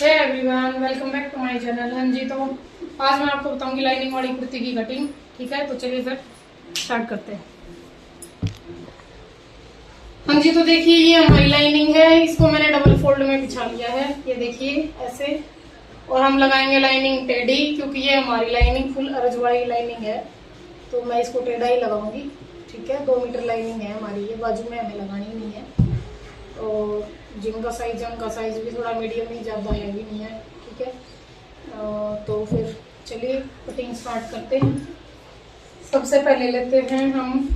Hey everyone, welcome back to my channel. हाँ जी, तो आज मैं आपको बताऊंगी लाइनिंग वाली कुर्ती की कटिंग। ठीक है, तो चलिए फिर स्टार्ट करते हैं। हाँ जी, तो देखिए ये हमारी लाइनिंग है। इसको मैंने डबल फोल्ड में बिछा लिया है, ये देखिए ऐसे। और हम लगाएंगे लाइनिंग टेढ़ी, क्योंकि ये हमारी लाइनिंग फुल अरज वाली लाइनिंग है, तो मैं इसको टेढ़ा ही लगाऊंगी। ठीक है, 2 मीटर लाइनिंग है हमारी, ये बाजू में हमें लगानी नहीं है। और जिनका साइज है उनका साइज भी थोड़ा मीडियम ही, ज़्यादा हैवी नहीं है। ठीक है, तो फिर चलिए कटिंग स्टार्ट करते हैं। सबसे पहले लेते हैं हम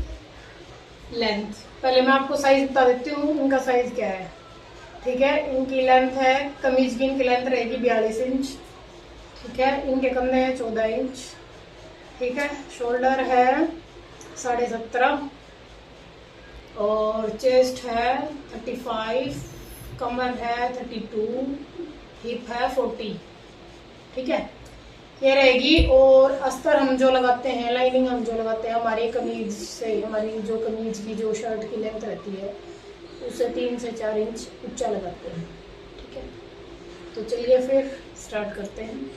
लेंथ। पहले मैं आपको साइज बता देती हूँ इनका साइज क्या है। ठीक है, इनकी लेंथ है, कमीज की इनकी लेंथ रहेगी 42 इंच। ठीक है, इनके कंधे हैं 14 इंच। ठीक है, शोल्डर है 17.5 और चेस्ट है 35, कमर है 32, हिप है 40। ठीक है, ये रहेगी। और अस्तर हम जो लगाते हैं, लाइनिंग हम जो लगाते हैं हमारी कमीज से, हमारी जो कमीज की जो शर्ट की लेंथ रहती है उससे 3 से 4 इंच ऊंचा लगाते हैं। ठीक है, तो चलिए फिर स्टार्ट करते हैं।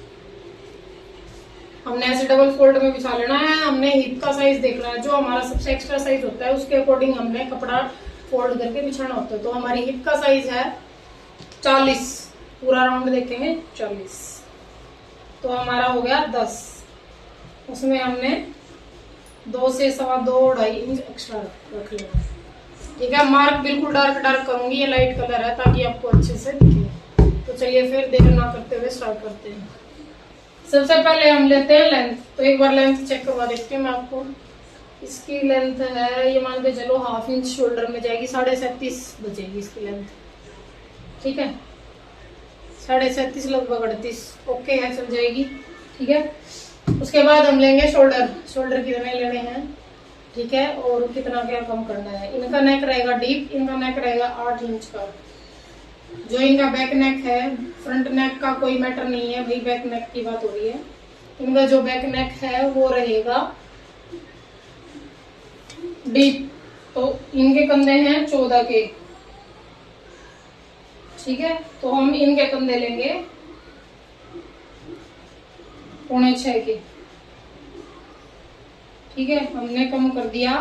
हमने ऐसे डबल फोल्ड में बिछा लेना है। हमने हिप का साइज देखना है, जो हमारा सबसे एक्स्ट्रा साइज होता है उसके अकॉर्डिंग हमने कपड़ा फोल्ड करके बिछाना होता है। तो हमारी हिप का साइज है 40, पूरा राउंड देखेंगे 40, तो हमारा हो गया 10। उसमें हमने 2 से 2.25 इंच एक्स्ट्रा रख लेना। ठीक है, मार्क बिल्कुल डार्क डार्क करूंगी, ये लाइट कलर है ताकि आपको अच्छे से दिखे। तो चलिए फिर देर ना करते हुए स्टार्ट करते हैं। सबसे पहले हम लेते हैं लेंथ। तो एक बार लेंथ चेक करवा देती हूँ मैं आपको। इसकी लेंथ है, ये मान के चलो ½ इंच शोल्डर में जाएगी, 37.5 बचेगी इसकी लेंथ। ठीक है, 37.5 लगभग 38 ओके है, चल जाएगी। ठीक है, उसके बाद हम लेंगे शोल्डर। शोल्डर कितने लेने हैं, ठीक है, और कितना क्या कम करना है। इनका नेक रहेगा डीप, इनका नेक रहेगा 8 इंच का। जो इनका बैक नेक है, फ्रंट नेक का कोई मैटर नहीं है भाई, बैक नेक की बात हो रही है। इनका जो बैक नेक है वो रहेगा डीप। तो इनके कंधे हैं 14 के। ठीक है, तो हम इनके कंधे लेंगे 6.25 के। ठीक है, हमने कम कर दिया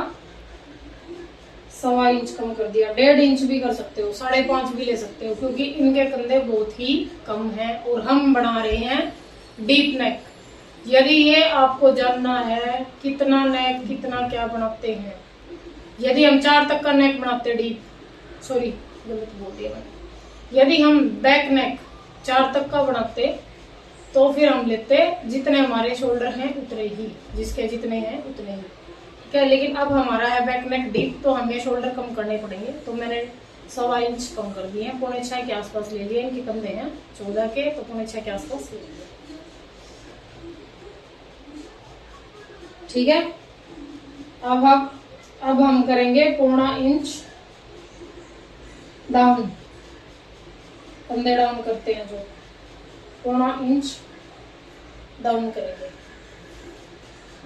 1.25 इंच कम कर दिया। 1.5 इंच भी कर सकते हो, 5.5 भी ले सकते हो, क्योंकि इनके कंधे बहुत ही कम हैं और हम बना रहे हैं डीप नेक। यदि ये आपको जानना है कितना नेक कितना क्या बनाते हैं, यदि हम 4 तक का नेक बनाते डीप, सॉरी गलत बोल दिया मैंने, यदि हम बैक नेक 4 तक का बनाते तो फिर हम लेते जितने हमारे शोल्डर हैं उतने ही, जिसके जितने हैं उतने ही। ठीक है, लेकिन अब हमारा है बैक नेक डीप, तो हमें शोल्डर कम करने पड़ेंगे। तो मैंने 1.25 इंच कम कर दिए, 6.25 के आसपास ले लिए। इनके कंधे हैं 14 के, तो 6.25 के आसपास ले लिए। ठीक है, अब हम करेंगे 0.25 इंच डाउन, कंधे डाउन करते हैं, जो 0.25 इंच डाउन करेंगे।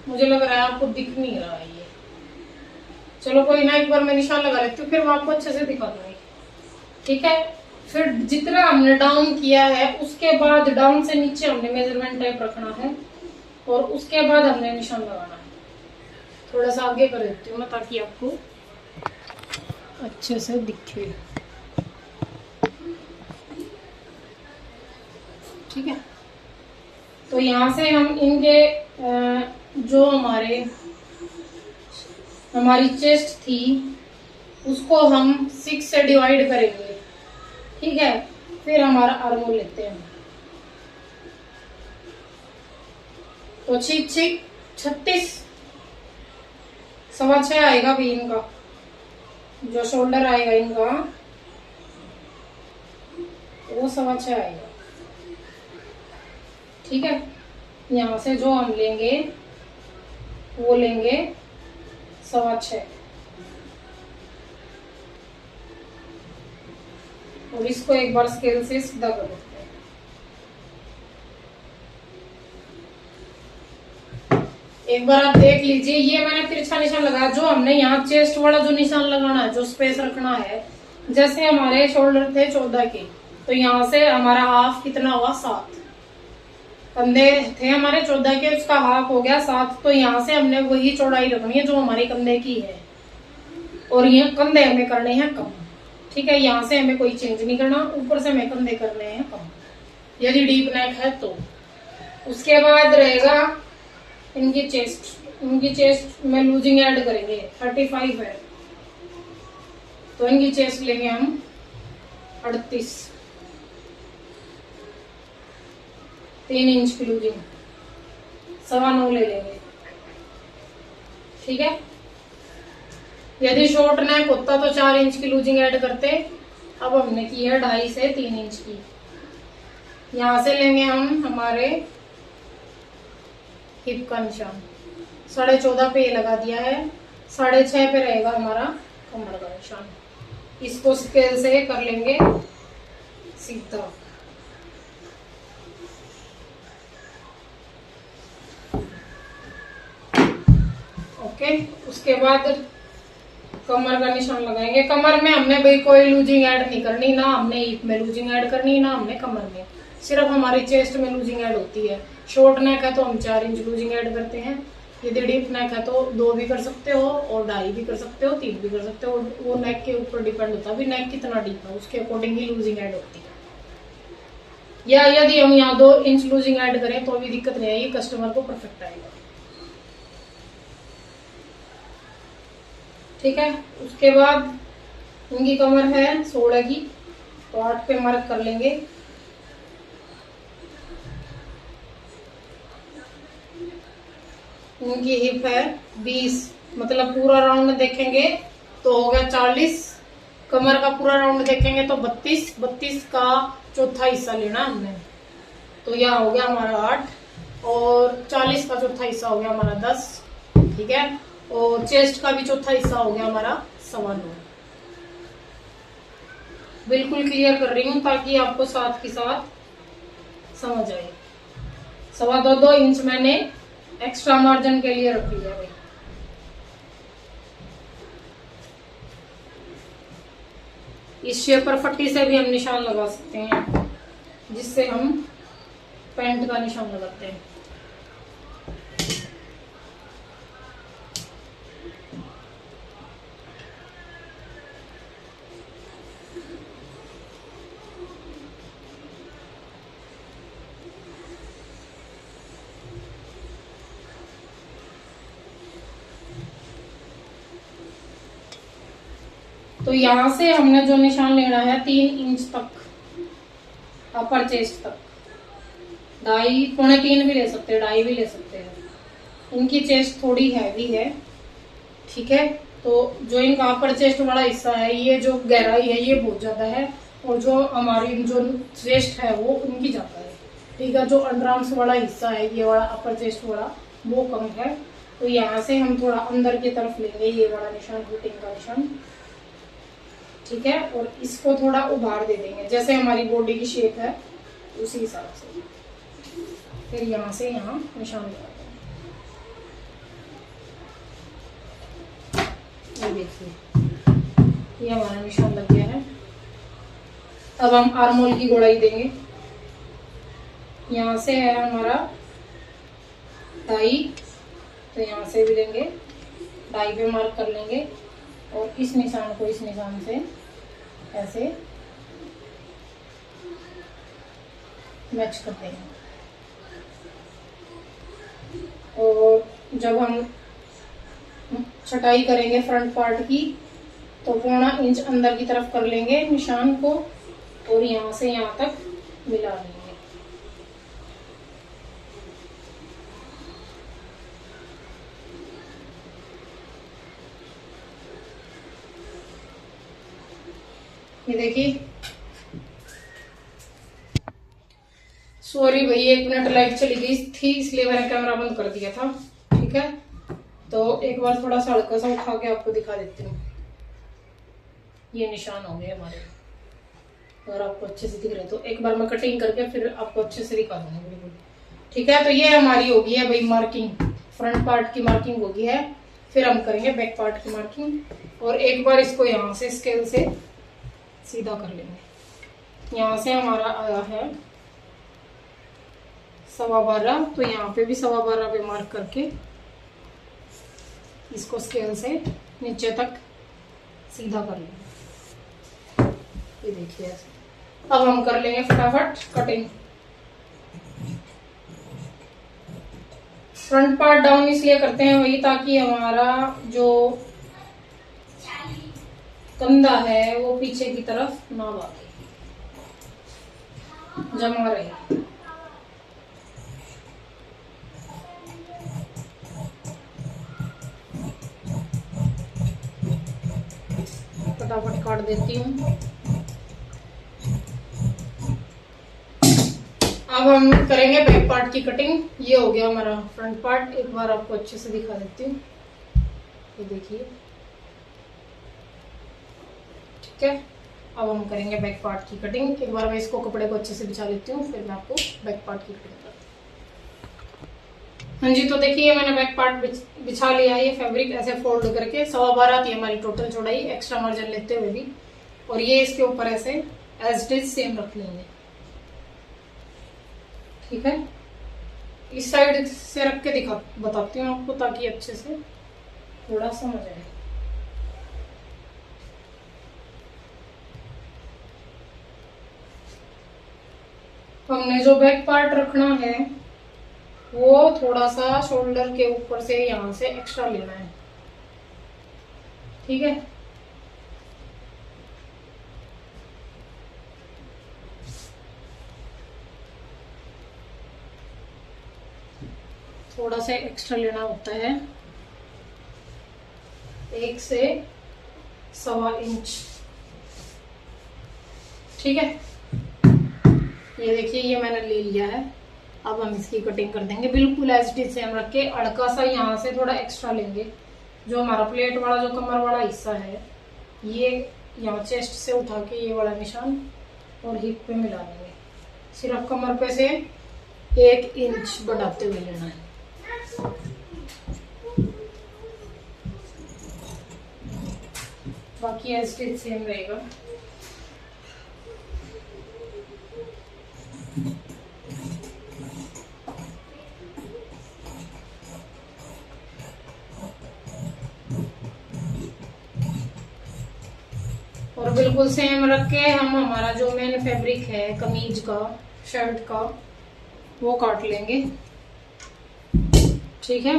मुझे लग रहा है आपको दिख नहीं रहा है ये, चलो कोई ना, एक बार मैं निशान लगा लेती हूँ, फिर मैं आपको अच्छे से दिखा दूंगी। ठीक है, फिर जितना हमने डाउन किया है उसके बाद डाउन से नीचे हमने मेजरमेंट टेप रखना है और उसके बाद हमने निशान लगाना है। थोड़ा सा आगे कर देती हूँ मैं ताकि आपको अच्छे से दिखे। ठीक है, तो यहाँ से हम इनके जो हमारी चेस्ट थी उसको हम 6 से डिवाइड करेंगे। ठीक है, फिर हमारा आर्मोल लेते हैं, तो 36 6.25 आएगा भी इनका। जो शोल्डर आएगा इनका वो 6.25 आएगा। ठीक है, यहाँ से जो हम लेंगे वो लेंगे 6.25 और इसको एक बार स्केल से सीधा कर देते हैं। एक बार आप देख लीजिए, ये मैंने तिरछा निशान लगाया। जो हमने यहाँ चेस्ट वाला जो निशान लगाना है, जो स्पेस रखना है, जैसे हमारे शोल्डर थे 14 के, तो यहाँ से हमारा हाफ कितना हुआ 7। कंधे थे हमारे 14 के, उसका हाफ हो गया 7। तो यहाँ से हमने वही चौड़ाई रखनी है जो हमारे कंधे की है, और ये कंधे हमें करने हैं कम। ठीक है, यहाँ से हमें कोई चेंज नहीं करना, ऊपर से हमें कंधे करने हैं कम यदि डीप नेक है तो। उसके बाद रहेगा इनकी चेस्ट। इनकी चेस्ट में लूजिंग ऐड करेंगे, 35 है तो इनकी चेस्ट लेंगे हम 38, 3 इंच की लूजिंग, 9.25 ले लेंगे। ठीक है, यदि शॉर्ट नेक होता तो 4 इंच की लूजिंग ऐड करते, अब हमने की है 2.5 से 3 इंच की। यहां से लेंगे हम हमारे हिप का निशान, 14.5 पे लगा दिया है, 6.5 पे रहेगा हमारा कमर का निशान। इसको स्केल से कर लेंगे सीधा। ओके, उसके बाद कमर का निशान लगाएंगे। कमर में हमने भाई कोई लूजिंग ऐड नहीं करनी, ना हमने हिप में लूजिंग ऐड करनी, ना हमने कमर में, सिर्फ हमारी चेस्ट में लूजिंग ऐड होती है। शॉर्ट नेक है तो हम 4 इंच लूजिंग ऐड करते हैं, यदि डीप नेक है तो 2 भी कर सकते हो, और 2.5 भी कर सकते हो, 3 भी कर सकते हो। वो नेक के ऊपर डिपेंड होता है भी नेक कितना डीप है, उसके अकॉर्डिंग ही लूजिंग ऐड होती है। या यदि हम यहाँ 2 इंच लूजिंग ऐड करें तो भी दिक्कत नहीं आएगी, कस्टमर को परफेक्ट आएगा। ठीक है, उसके बाद इनकी कमर है 16 की, तो 8 पे मार्क कर लेंगे। इनकी हिप है 20, मतलब पूरा राउंड देखेंगे तो हो गया 40। कमर का पूरा राउंड देखेंगे तो 32, 32 का चौथा हिस्सा लेना हमने, तो यह हो गया हमारा 8, और 40 का चौथा हिस्सा हो गया हमारा 10। ठीक है, और चेस्ट का भी चौथा हिस्सा हो गया हमारा 9.25। बिल्कुल क्लियर कर रही हूँ ताकि आपको साथ के साथ समझ आए। 2.25 इंच मैंने एक्स्ट्रा मार्जिन के लिए रख लिया भाई। इस शेप पर पट्टी से भी हम निशान लगा सकते हैं, जिससे हम पैंट का निशान लगाते हैं। तो यहां से हमने जो निशान लेना है 3 इंच तक, अपर चेस्ट तक, 2.5, 2.25 भी ले सकते हैं, 2.5 भी ले सकते हैं। इनकी चेस्ट थोड़ी हैवी है। ठीक है, तो जो इनका अपर चेस्ट वाला हिस्सा है, ये जो गहराई है ये बहुत ज्यादा है, और जो हमारी जो चेस्ट है वो उनकी ज्यादा है। ठीक है, जो अंडरआर्म्स वाला हिस्सा है ये वाला अपर चेस्ट वाला, वो कम है। तो यहाँ से हम थोड़ा अंदर की तरफ लेंगे ये वाला निशान, फिटिंग का निशान। ठीक है, और इसको थोड़ा उभार दे देंगे जैसे हमारी बॉडी की शेप है उसी हिसाब से। फिर यहाँ से यहाँ निशान लगा देंगे। ये देखिए, ये हमारा निशान लग गया है। अब हम आर्म होल की गोलाई देंगे। यहाँ से है हमारा 2.5, तो यहाँ से भी लेंगे, 2.5 पे मार्क कर लेंगे, और इस निशान को इस निशान से ऐसे मैच कर देंगे। और जब हम छटाई करेंगे फ्रंट पार्ट की, तो 1.25 इंच अंदर की तरफ कर लेंगे निशान को, और यहाँ से यहाँ तक मिला लेंगे। ये देखिए, सॉरी भाई 1 मिनट लाइट चली गई थी इसलिए मैंने कैमरा बंद कर दिया था। ठीक है, तो एक बार थोड़ा सा हल्का सा उठा के आपको दिखा देती हूँ। ये निशान हो गए हमारे, अगर आपको अच्छे से दिख रहे तो एक बार मैं कटिंग करके फिर आपको अच्छे से दिखा दूंगी बिल्कुल। ठीक है, तो ये हमारी होगी है भाई मार्किंग, फ्रंट पार्ट की मार्किंग होगी है। फिर हम करेंगे बैक पार्ट की मार्किंग, और एक बार इसको यहाँ से स्केल से सीधा कर लेंगे। यहाँ से हमारा आया है 12.25, तो यहाँ पे भी 12.25 पे मार्क करके इसको स्केल से नीचे तक सीधा कर लेंगे। ये देखिए ऐसे। अब हम कर लेंगे फटाफट कटिंग। फ्रंट पार्ट डाउन इसलिए करते हैं वही, ताकि हमारा जो कंधा है वो पीछे की तरफ ना भागे, जमा रहे। फटाफट काट देती हूँ। अब हम करेंगे बैक पार्ट की कटिंग। ये हो गया हमारा फ्रंट पार्ट, एक बार आपको अच्छे से दिखा देती हूँ। ये देखिए, ठीक है। अब हम करेंगे बैक पार्ट की कटिंग। एक बार मैं इसको कपड़े को अच्छे से बिछा लेती हूँ, फिर मैं आपको बैक पार्ट की कटिंग करती हूँ। हाँ जी, तो देखिए मैंने बैक पार्ट बिछा लिया है। ये फैब्रिक ऐसे फोल्ड करके 12.25 थी हमारी टोटल चौड़ाई, एक्स्ट्रा मार्जिन लेते हुए भी। और ये इसके ऊपर ऐसे एज इट इज सेम रख लेंगे, ठीक है। इस साइड से रख के बताती हूँ आपको, ताकि अच्छे से थोड़ा समझ आए। हमने जो बैक पार्ट रखना है वो थोड़ा सा शोल्डर के ऊपर से यहाँ से एक्स्ट्रा लेना है, ठीक है। थोड़ा सा एक्स्ट्रा लेना होता है, 1 से 1.25 इंच, ठीक है। ये देखिए, ये मैंने ले लिया है। अब हम इसकी कटिंग कर देंगे बिल्कुल एज इट इज सेम रख के। अड़का सा यहाँ से थोड़ा एक्स्ट्रा लेंगे। जो हमारा प्लेट वाला जो कमर वाला हिस्सा है, ये यहाँ चेस्ट से उठा के ये वाला निशान और हिप पे मिला देंगे। सिर्फ कमर पे से 1 इंच बढ़ाते हुए लेना है। बाकी एज इट इज सेम रहेगा। और बिल्कुल सेम रख के हम हमारा जो मेन फैब्रिक है कमीज का, शर्ट का, वो काट लेंगे, ठीक है।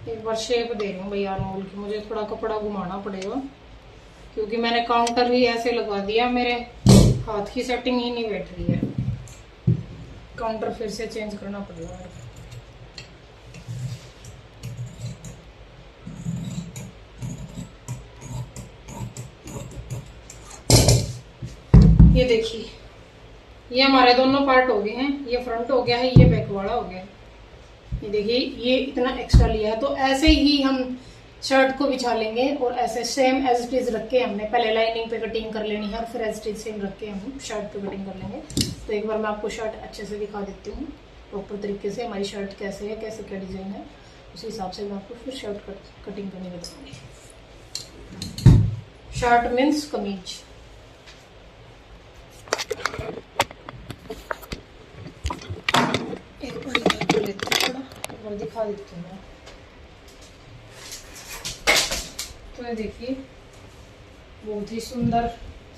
एक बार शेप दे रही हूँ भैया अनमोल की। मुझे थोड़ा कपड़ा घुमाना पड़ेगा क्योंकि मैंने काउंटर ही ऐसे लगा दिया, मेरे हाथ की सेटिंग ही नहीं बैठ रही है। काउंटर फिर से चेंज करना पड़ेगा। ये देखिए, ये हमारे दोनों पार्ट हो गए हैं। ये फ्रंट हो गया है, ये बैक वाला हो गया है। ये देखिए, ये इतना एक्स्ट्रा लिया है। तो ऐसे ही हम शर्ट को बिछा लेंगे और ऐसे सेम एज इट इज रख के हमने पहले लाइनिंग पे कटिंग कर लेनी है और फिर एज इट इज सेम रख के हम शर्ट पे कटिंग कर लेंगे। तो एक बार मैं आपको शर्ट अच्छे से दिखा देती हूँ प्रॉपर तरीके से। हमारी शर्ट कैसे है, कैसे क्या डिजाइन है, उसी हिसाब से मैं आपको फिर शर्ट कटिंग करने बताऊंगी। शर्ट मीन्स कमीज। एक बार लेती हूँ, थोड़ा एक बार दिखा देती हूँ। तो ये देखिए, बहुत ही सुंदर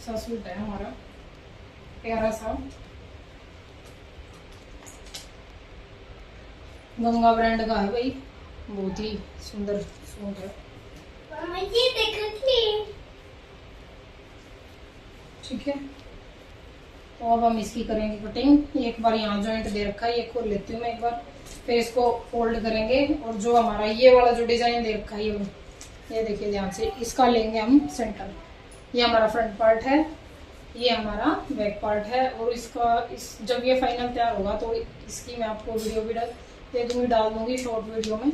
सा सूट है हमारा, प्यारा सा गंगा ब्रांड का है भाई। बहुत ही सुंदर सूट है, ठीक है। तो अब हम इसकी करेंगे कटिंग। एक बार यहाँ जॉइंट दे रखा है, ये खोल लेती हूँ मैं एक बार, फिर इसको फोल्ड करेंगे। और जो हमारा ये वाला जो डिजाइन दे रखा है, ये देखिए ध्यान से, इसका लेंगे हम सेंटर। ये हमारा फ्रंट पार्ट है, ये हमारा बैक पार्ट है। और इसका जब ये फाइनल तैयार होगा तो इसकी मैं आपको वीडियो भी दे दूंगी, डाल दूंगी शॉर्ट वीडियो में,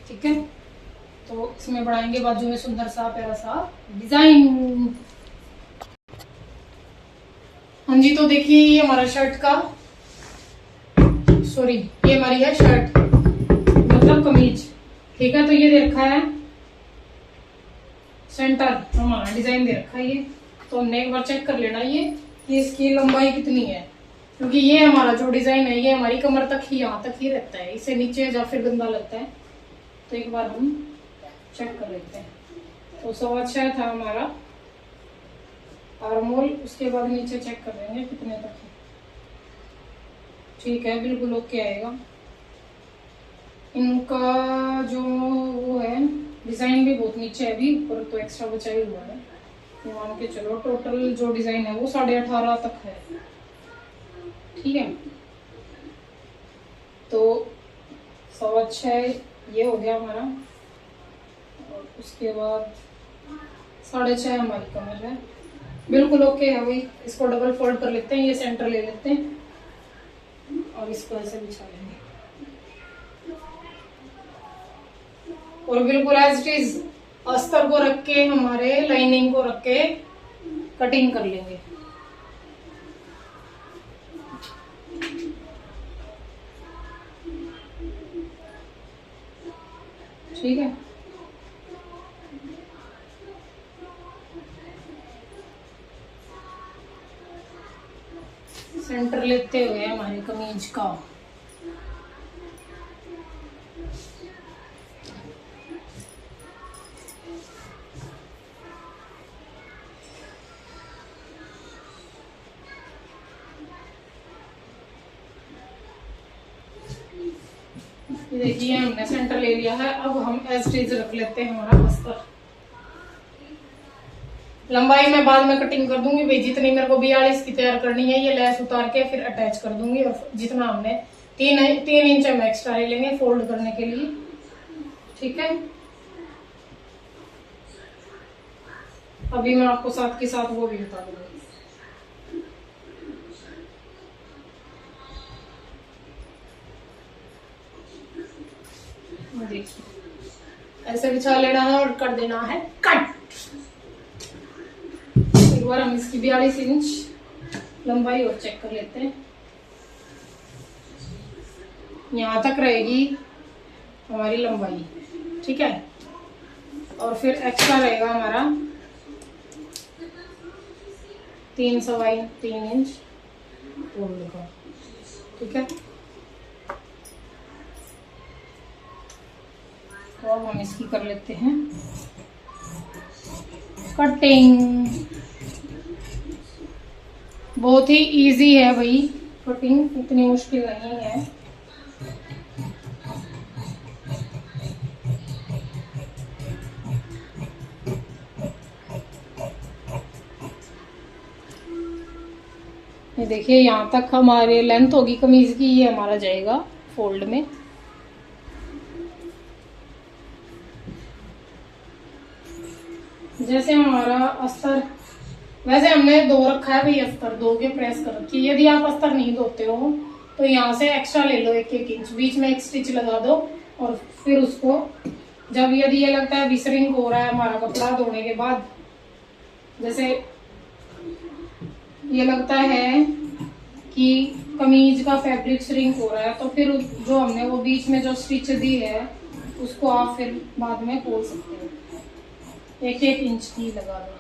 ठीक है। तो इसमें बढ़ाएंगे बाजू में सुंदर सा प्यारा सा डिजाइन। हाँ जी, तो देखिए ये हमारा शर्ट का, सॉरी ये हमारी है शर्ट मतलब कमीज, ठीक है। तो ये दे रखा है सेंटर, हमारा डिजाइन दे रखा है ये। तो हमने एक बार चेक कर लेना ये कि इसकी लंबाई कितनी है, क्योंकि ये हमारा जो डिजाइन है ये हमारी कमर तक ही, यहाँ तक ही रहता है, इसे नीचे या फिर गंदा लगता है। तो एक बार हम चेक कर लेते हैं। तो 6.25 था हमारा आर्मोल, उसके बाद नीचे चेक कर लेंगे कितने तक है। ठीक है, बिल्कुल ओके आएगा। इनका जो वो है डिजाइन भी बहुत नीचे है, अभी ऊपर तो एक्स्ट्रा बचा ही हुआ है। मान के चलो टोटल जो डिजाइन है वो 18.5 तक है। ठीक है, तो 6.25 ये हो गया हमारा, और उसके बाद 6.5 हमारी कमर है, बिल्कुल ओके है वही। इसको डबल फोल्ड कर लेते हैं, ये सेंटर ले लेते हैं और इसको ऐसे बिछा लेंगे और बिल्कुल एज इट इज अस्तर को रख के, हमारे लाइनिंग को रख के कटिंग कर लेंगे। ठीक है, सेंटर लेते हुए हमारी कमीज का देखिए हमने सेंटर ले लिया है। अब हम एज इट इज रख लेते हैं हमारा अस्तर। लंबाई मैं बाद में कटिंग कर दूंगी भाई, जितनी मेरे को 42 की तैयार करनी है, ये लेस उतार के फिर अटैच कर दूंगी। और जितना हमने 3 इंच हम एक्स्ट्रा ले लेंगे फोल्ड करने के लिए। ठीक है, अभी मैं आपको साथ के साथ वो भी बता दूंगी। देखिए ऐसे बिछा लेना है और कर देना है कट। एक बार हम इसकी 42 इंच लंबाई और चेक कर लेते हैं। यहां तक रहेगी हमारी लंबाई। ठीक है, और फिर एक्स्ट्रा रहेगा हमारा 3 इंच फोल्ड का। ठीक है, तो अब हम इसकी कर लेते हैं कटिंग। बहुत ही इजी है भाई कटिंग, इतनी मुश्किल नहीं है। ये देखिए यहाँ तक हमारे लेंथ होगी कमीज की, ये हमारा जाएगा फोल्ड में। जैसे हमारा अस्तर, वैसे हमने 2 रखा है भाई अस्तर, 2 के प्रेस कर रखी। यदि आप अस्तर नहीं धोते हो तो यहाँ से एक्स्ट्रा ले लो 1-1 इंच, बीच में एक स्टिच लगा दो। और फिर उसको जब यदि ये लगता है विसरिंग हो रहा है हमारा कपड़ा धोने के बाद, जैसे ये लगता है कि कमीज का फैब्रिक श्रिंक हो रहा है, तो फिर जो हमने वो बीच में जो स्टिच दी है उसको आप फिर बाद में खोल सकते हो। 1-1 इंच की लगा दो।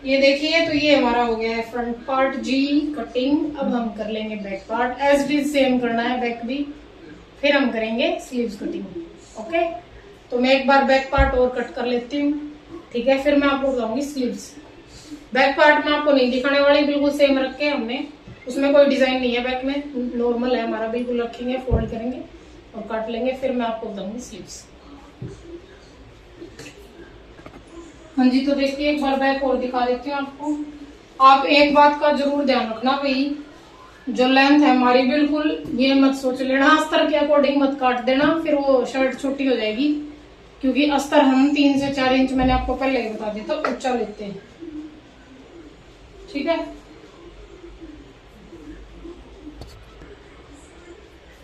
ये देखिए, तो ये हमारा हो गया है फ्रंट पार्ट जी कटिंग। अब हम कर लेंगे back part, as it is same करना है बैक भी, फिर हम करेंगे स्लीव्स कटिंग। ओके, तो मैं एक बार बैक पार्ट और कट कर लेती हूँ। ठीक है, फिर मैं आपको बताऊंगी स्लीव्स। बैक पार्ट में आपको नहीं दिखाने वाली, बिल्कुल सेम रख के हमने, उसमें कोई डिजाइन नहीं है बैक में, नॉर्मल है हमारा, बिल्कुल रखेंगे, फोल्ड करेंगे और काट लेंगे। फिर मैं आपको बताऊंगी स्लीव्स। हाँ जी, तो देखिए एक बार बैक और दिखा देती हूँ आपको। आप एक बात का जरूर ध्यान रखना भाई, जो लेंथ है हमारी, बिल्कुल ये मत सोच लेना अस्तर के अकॉर्डिंग मत काट देना, फिर वो शर्ट छोटी हो जाएगी। क्योंकि अस्तर हम 3 से 4 इंच, मैंने आपको पहले ही बता दिया था, ऊंचा लेते हैं। ठीक है,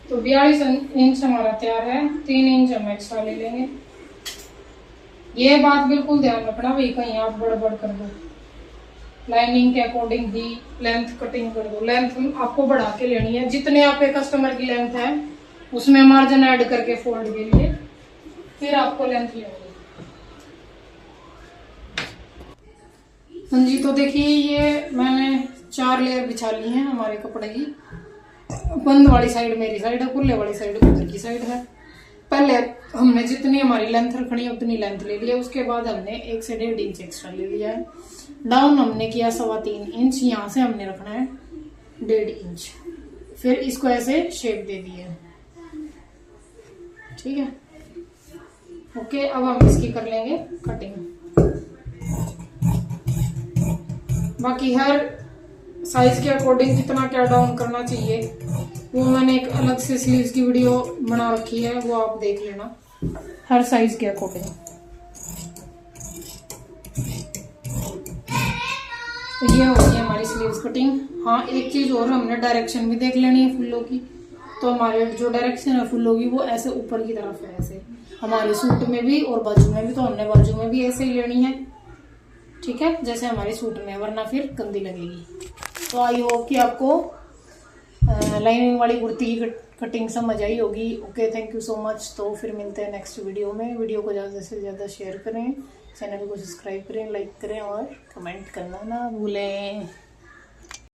तो 42 इंच हमारा तैयार है, 3 इंच हम एक्स्ट्रा ले लेंगे। ये बात बिल्कुल ध्यान रखना भाई, कहीं आप गड़बड़ कर दो, लाइनिंग के अकॉर्डिंग ही लेंथ कटिंग कर दो। लेंथ आपको बढ़ा के लेनी है, जितने आपके कस्टमर की लेंथ है उसमें मार्जिन ऐड करके फोल्ड के लिए फिर आपको लेंथ लेनी है। हाँ जी, तो देखिए ये मैंने 4 लेयर बिछा ली हैं हमारे कपड़े की। बंद वाली साइड मेरी साइड है, खुले वाली साइड उधर की साइड है। पहले हमने जितनी हमारी लेंथ रखनी है उतनी लेंथ ले लिया, उसके बाद हमने 1 से 1.5 इंच एक्स्ट्रा ले लिया है। डाउन हमने किया 3.25 इंच, यहाँ से हमने रखना है 1.5 इंच। फिर इसको ऐसे शेप दे दी है, ठीक है। ओके, अब हम इसकी कर लेंगे कटिंग। बाकी हर साइज के अकॉर्डिंग कितना क्या डाउन करना चाहिए वो मैंने एक अलग से स्लीव्स की वीडियो बना रखी है, वो आप देख लेना हर साइज के अकॉर्डिंग। तो ये होगी हमारी स्लीव्स कटिंग। हाँ, एक चीज और हमने डायरेक्शन भी देख लेनी है फुल्लों की। तो हमारे जो डायरेक्शन है फुल्लों की वो ऐसे ऊपर की तरफ है, ऐसे हमारे सूट में भी और बाजू में भी। तो हमने बाजू में भी ऐसे ही लेनी है, ठीक है, जैसे हमारे सूट में, वरना फिर गंदी लगेगी। तो आई होप कि आपको लाइनिंग वाली कुर्ती की कटिंग समझ आई होगी। Okay, thank you so much. तो फिर मिलते हैं नेक्स्ट वीडियो में। वीडियो को ज़्यादा से ज़्यादा शेयर करें, चैनल को सब्सक्राइब करें, लाइक करें और कमेंट करना ना भूलें।